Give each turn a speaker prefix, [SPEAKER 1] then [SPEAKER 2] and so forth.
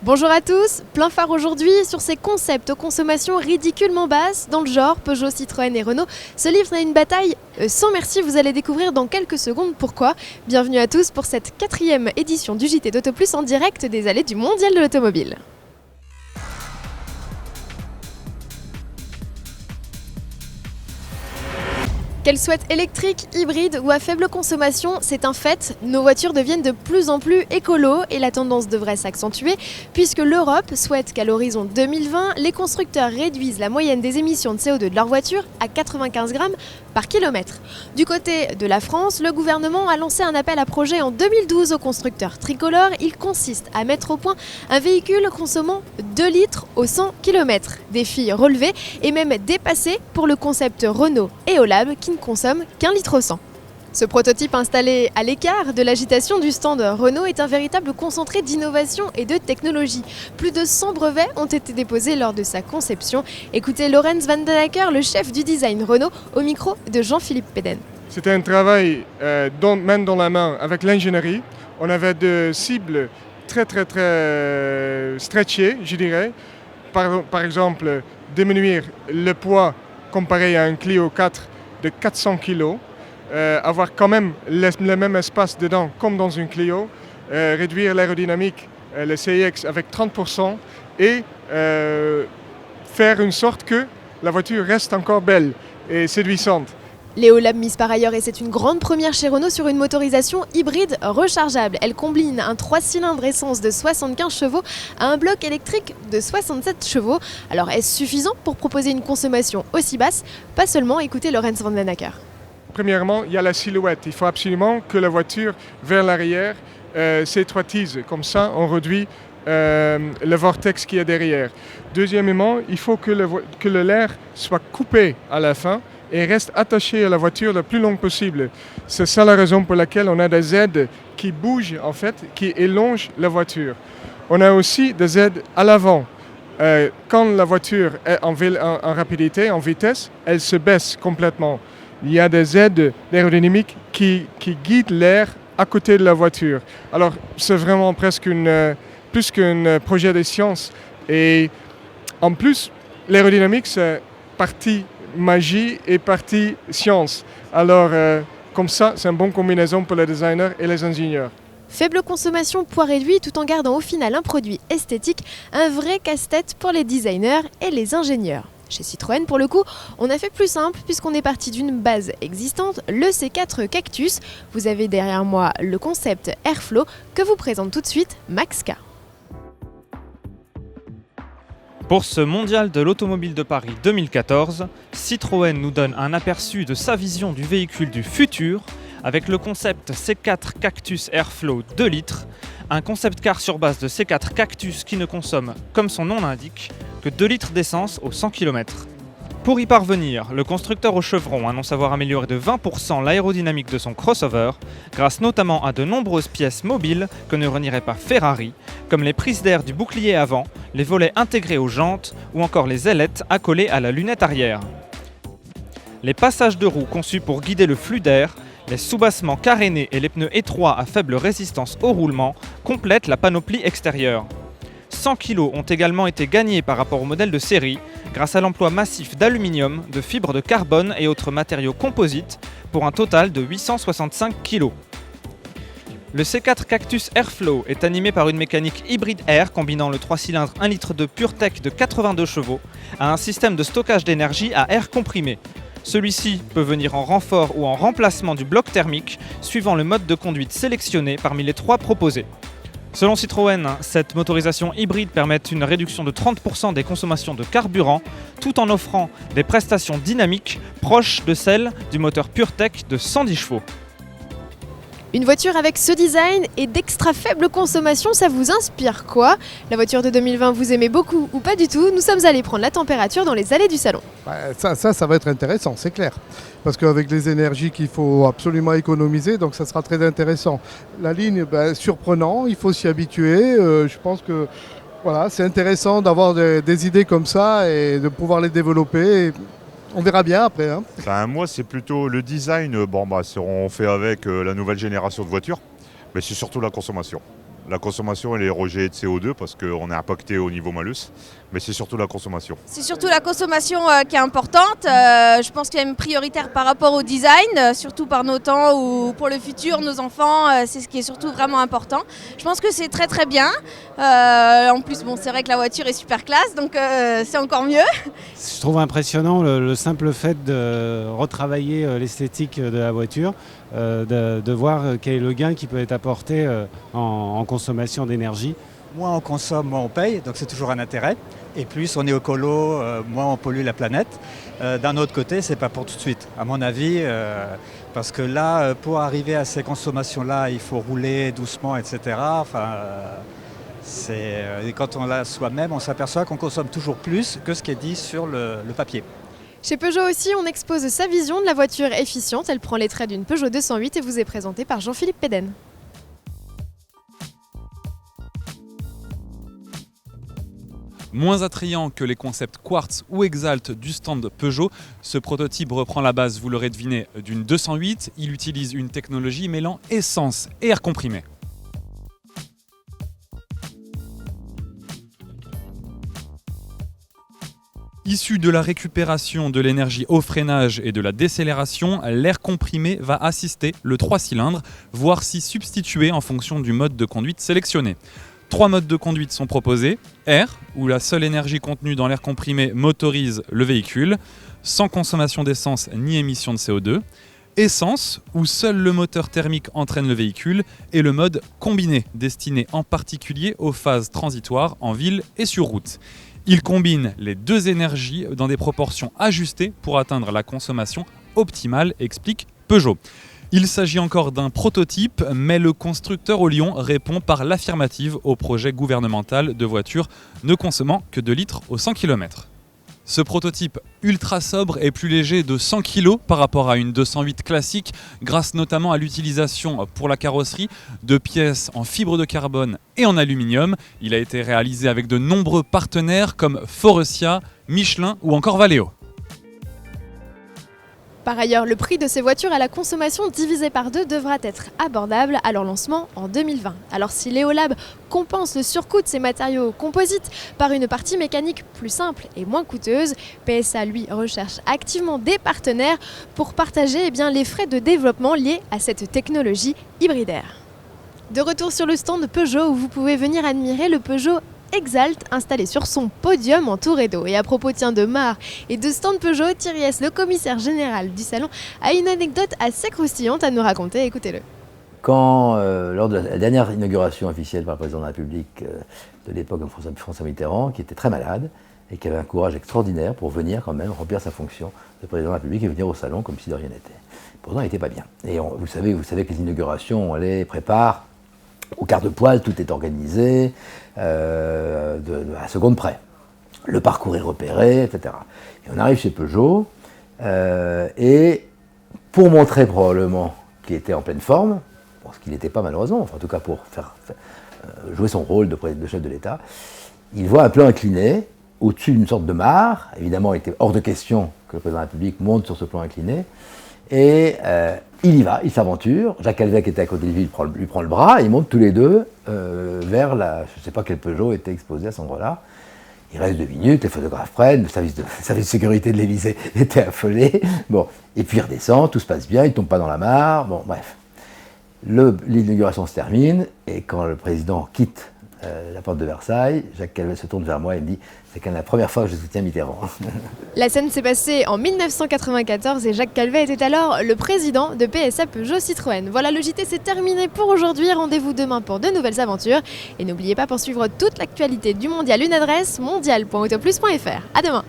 [SPEAKER 1] Bonjour à tous, plein phare aujourd'hui sur ces concepts aux consommations ridiculement basses. Dans le genre, Peugeot, Citroën et Renault se livrent à une bataille sans merci. Vous allez découvrir dans quelques secondes pourquoi. Bienvenue à tous pour cette 4e édition du JT d'Auto Plus en direct des allées du Mondial de l'Automobile. Qu'elles soient électriques, hybrides ou à faible consommation, c'est un fait, nos voitures deviennent de plus en plus écolo et la tendance devrait s'accentuer puisque l'Europe souhaite qu'à l'horizon 2020, les constructeurs réduisent la moyenne des émissions de CO2 de leurs voitures à 95 grammes par kilomètre. Du côté de la France, le gouvernement a lancé un appel à projet en 2012 aux constructeurs tricolores. Il consiste à mettre au point un véhicule consommant 2 litres au 100 km. Défi relevé et même dépassé pour le concept Renault Eolab qui ne consomme qu'1 litre au 100. Ce prototype installé à l'écart de l'agitation du stand Renault est un véritable concentré d'innovation et de technologie. Plus de 100 brevets ont été déposés lors de sa conception. Écoutez Lorenz van den Acker, le chef du design Renault, au micro de Jean-Philippe Péden.
[SPEAKER 2] C'était un travail main dans la main avec l'ingénierie. On avait des cibles très stretchées, je dirais. Par exemple, diminuer le poids comparé à un Clio 4 de 400 kg. Avoir quand même le même espace dedans comme dans une Clio, réduire l'aérodynamique, le CIX avec 30% et faire une sorte que la voiture reste encore belle et séduisante.
[SPEAKER 1] L'Eolab mise par ailleurs et c'est une grande première chez Renault sur une motorisation hybride rechargeable. Elle combine un 3 cylindres essence de 75 chevaux à un bloc électrique de 67 chevaux. Alors est-ce suffisant pour proposer une consommation aussi basse? Pas seulement, écoutez Lorenz van den Acker.
[SPEAKER 2] Premièrement, il y a la silhouette. Il faut absolument que la voiture vers l'arrière s'étroitise. Comme ça, on réduit le vortex qui est derrière. Deuxièmement, il faut que l'air soit coupé à la fin et reste attaché à la voiture le plus long possible. C'est ça la raison pour laquelle on a des aides qui bougent, en fait, qui élongent la voiture. On a aussi des aides à l'avant. Quand la voiture est en rapidité, en vitesse, elle se baisse complètement. Il y a des aides aérodynamiques qui guident l'air à côté de la voiture. Alors, c'est vraiment presque plus qu'un projet de science. Et en plus, l'aérodynamique, c'est partie magie et partie science. Alors, comme ça, c'est une bonne combinaison pour les designers et les ingénieurs.
[SPEAKER 1] Faible consommation, poids réduit, tout en gardant au final un produit esthétique, un vrai casse-tête pour les designers et les ingénieurs. Chez Citroën, pour le coup, on a fait plus simple puisqu'on est parti d'une base existante, le C4 Cactus. Vous avez derrière moi le concept Airflow que vous présente tout de suite Max K.
[SPEAKER 3] Pour ce Mondial de l'Automobile de Paris 2014, Citroën nous donne un aperçu de sa vision du véhicule du futur avec le concept C4 Cactus Airflow 2 litres, un concept car sur base de C4 Cactus qui ne consomme, comme son nom l'indique, que 2 litres d'essence au 100 km. Pour y parvenir, le constructeur au chevron annonce avoir amélioré de 20% l'aérodynamique de son crossover, grâce notamment à de nombreuses pièces mobiles que ne renierait pas Ferrari, comme les prises d'air du bouclier avant, les volets intégrés aux jantes ou encore les ailettes accolées à la lunette arrière. Les passages de roues conçus pour guider le flux d'air, les soubassements carénés et les pneus étroits à faible résistance au roulement complètent la panoplie extérieure. 100 kg ont également été gagnés par rapport au modèle de série grâce à l'emploi massif d'aluminium, de fibres de carbone et autres matériaux composites pour un total de 865 kg. Le C4 Cactus Airflow est animé par une mécanique hybride air combinant le 3 cylindres 1 litre de PureTech de 82 chevaux à un système de stockage d'énergie à air comprimé. Celui-ci peut venir en renfort ou en remplacement du bloc thermique suivant le mode de conduite sélectionné parmi les 3 proposés. Selon Citroën, cette motorisation hybride permet une réduction de 30% des consommations de carburant tout en offrant des prestations dynamiques proches de celles du moteur PureTech de 110 chevaux.
[SPEAKER 1] Une voiture avec ce design et d'extra faible consommation, ça vous inspire quoi? La voiture de 2020, vous aimez beaucoup ou pas du tout? Nous sommes allés prendre la température dans les allées du salon.
[SPEAKER 4] Ça va être intéressant, c'est clair. Parce qu'avec les énergies qu'il faut absolument économiser, donc ça sera très intéressant. La ligne, surprenant, il faut s'y habituer. Je pense que voilà, c'est intéressant d'avoir des idées comme ça et de pouvoir les développer. On verra bien après.
[SPEAKER 5] Moi, c'est plutôt le design. On fait avec la nouvelle génération de voitures, mais c'est surtout la consommation. La consommation et les rejets de CO2 parce qu'on est impacté au niveau malus, mais c'est surtout la consommation.
[SPEAKER 6] C'est surtout la consommation qui est importante. Je pense qu'il y a une prioritaire par rapport au design, surtout par nos temps ou pour le futur, nos enfants, c'est ce qui est surtout vraiment important. Je pense que c'est très très bien. En plus, bon, c'est vrai que la voiture est super classe, donc c'est encore mieux.
[SPEAKER 7] Je trouve impressionnant le simple fait de retravailler l'esthétique de la voiture, de voir quel est le gain qui peut être apporté en consommation d'énergie.
[SPEAKER 8] Moins on consomme, moins on paye, donc c'est toujours un intérêt. Et plus on est écolo, moins on pollue la planète. D'un autre côté, c'est pas pour tout de suite, à mon avis, parce que là, pour arriver à ces consommations-là, il faut rouler doucement, etc. Et quand on l'a soi-même, on s'aperçoit qu'on consomme toujours plus que ce qui est dit sur le papier.
[SPEAKER 1] Chez Peugeot aussi, on expose sa vision de la voiture efficiente. Elle prend les traits d'une Peugeot 208 et vous est présentée par Jean-Philippe Péden.
[SPEAKER 9] Moins attrayant que les concepts Quartz ou Exalt du stand Peugeot, ce prototype reprend la base, vous l'aurez deviné, d'une 208. Il utilise une technologie mêlant essence et air comprimé. Issu de la récupération de l'énergie au freinage et de la décélération, l'air comprimé va assister le 3 cylindres, voire s'y substituer en fonction du mode de conduite sélectionné. 3 modes de conduite sont proposés. Air, où la seule énergie contenue dans l'air comprimé motorise le véhicule, sans consommation d'essence ni émission de CO2. Essence, où seul le moteur thermique entraîne le véhicule. Et le mode combiné, destiné en particulier aux phases transitoires en ville et sur route. Il combine les deux énergies dans des proportions ajustées pour atteindre la consommation optimale, explique Peugeot. Il s'agit encore d'un prototype, mais le constructeur au Lyon répond par l'affirmative au projet gouvernemental de voitures ne consommant que 2 litres au 100 km. Ce prototype ultra sobre est plus léger de 100 kg par rapport à une 208 classique, grâce notamment à l'utilisation pour la carrosserie de pièces en fibre de carbone et en aluminium. Il a été réalisé avec de nombreux partenaires comme Faurecia, Michelin ou encore Valeo.
[SPEAKER 1] Par ailleurs, le prix de ces voitures à la consommation divisé par 2 devra être abordable à leur lancement en 2020. Alors si Léolab compense le surcoût de ces matériaux composites par une partie mécanique plus simple et moins coûteuse, PSA lui recherche activement des partenaires pour partager les frais de développement liés à cette technologie hybridaire. De retour sur le stand Peugeot où vous pouvez venir admirer le Peugeot Exalt installé sur son podium entouré d'eau. Et à propos de Mar et de stand Peugeot, Thierry S, le commissaire général du salon, a une anecdote assez croustillante à nous raconter, écoutez-le.
[SPEAKER 10] Quand, lors de la dernière inauguration officielle par le président de la République de l'époque, François Mitterrand, qui était très malade et qui avait un courage extraordinaire pour venir quand même remplir sa fonction de président de la République et venir au salon comme si de rien n'était. Pourtant, il n'était pas bien. Et vous savez que les inaugurations, on les prépare au quart de poil, tout est organisé, à seconde près. Le parcours est repéré, etc. Et on arrive chez Peugeot, et pour montrer probablement qu'il était en pleine forme, ce qu'il n'était pas malheureusement, enfin en tout cas pour faire jouer son rôle de chef de l'État, il voit un plan incliné, au-dessus d'une sorte de mare. Évidemment, il était hors de question que le président de la République monte sur ce plan incliné. Et il y va, il s'aventure. Jacques Calvet, qui était à côté de lui, lui prend le bras, et ils montent tous les deux vers je ne sais pas quel Peugeot était exposé à cet endroit-là. Il reste 2 minutes, les photographes prennent, le service de sécurité de l'Élysée était affolé. Bon, et puis il redescend, tout se passe bien, il ne tombe pas dans la mare. Bon, bref. L'inauguration se termine, et quand le président quitte la porte de Versailles, Jacques Calvet se tourne vers moi et me dit « C'est quand même la première fois que je soutiens Mitterrand ».
[SPEAKER 1] La scène s'est passée en 1994 et Jacques Calvet était alors le président de PSA Peugeot Citroën. Voilà, le JT c'est terminé pour aujourd'hui. Rendez-vous demain pour de nouvelles aventures. Et n'oubliez pas, pour suivre toute l'actualité du mondial, une adresse mondial.autoplus.fr. À demain.